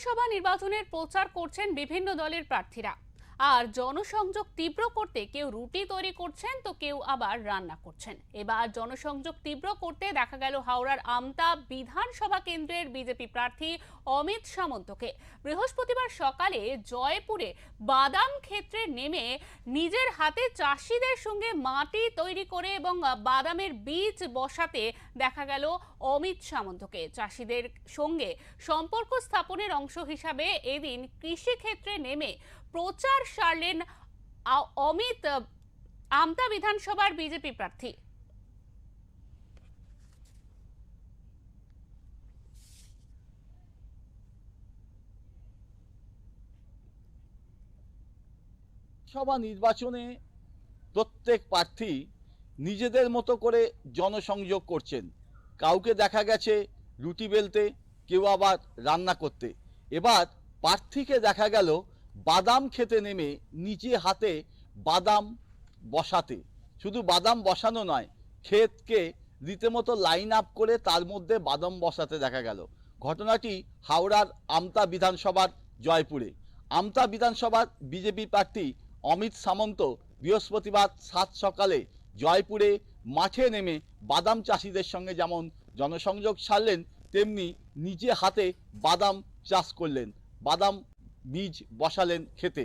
বিধানসভা নির্বাচনের প্রচার করছেন বিভিন্ন দলের প্রার্থীরা। আর জনসংযোগ তীব্র করতে কেউ রুটি তৈরি করছেন, তো কেউ আবার রান্না করছেন। এবার জনসংযোগ তীব্র করতে দেখা গেল হাওড়ার আমতা বিধানসভা কেন্দ্রের বিজেপি প্রার্থী অমিত সামন্তকে। বৃহস্পতিবার সকালে জয়পুরে বাদাম ক্ষেত্রে নেমে নিজের হাতে চাষিদের সঙ্গে মাটি তৈরি করে এবং বাদামের বীজ বসাতে দেখা গেল অমিত সামন্তকে। চাষিদের সঙ্গে সম্পর্ক স্থাপনের অংশ হিসাবে এদিন কৃষি ক্ষেত্রে নেমে প্রচার সারলেন অমিত, আমতা বিধানসভার বিজেপি প্রার্থী। সভা নির্বাচনে প্রত্যেক প্রার্থী নিজেদের মতো করে জনসংযোগ করছেন। কাউকে দেখা গেছে রুটি বেলতে, কেউ আবার রান্না করতে। এবার প্রার্থীকে দেখা গেল বাদাম খেতে নেমে নিজে হাতে বাদাম বসাতে। শুধু বাদাম বসানো নয়, ক্ষেতকে রীতিমতো লাইন আপ করে তার মধ্যে বাদাম বসাতে দেখা গেল। ঘটনাটি হাওড়ার আমতা বিধানসভার জয়পুরে। আমতা বিধানসভার বিজেপি প্রার্থী অমিত সামন্ত বৃহস্পতিবার সাত সকালে জয়পুরে মাঠে নেমে বাদাম চাষিদের সঙ্গে যেমন জনসংযোগ সারলেন, তেমনি নিজে হাতে বাদাম চাষ করলেন, বাদাম বীজ বসালেন খেতে,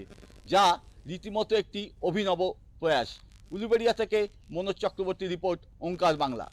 যা রীতিমতো একটি অভিনব প্রয়াস। উলুবেড়িয়া থেকে মনোজ চক্রবর্তী রিপোর্ট, ওঙ্কার বাংলা।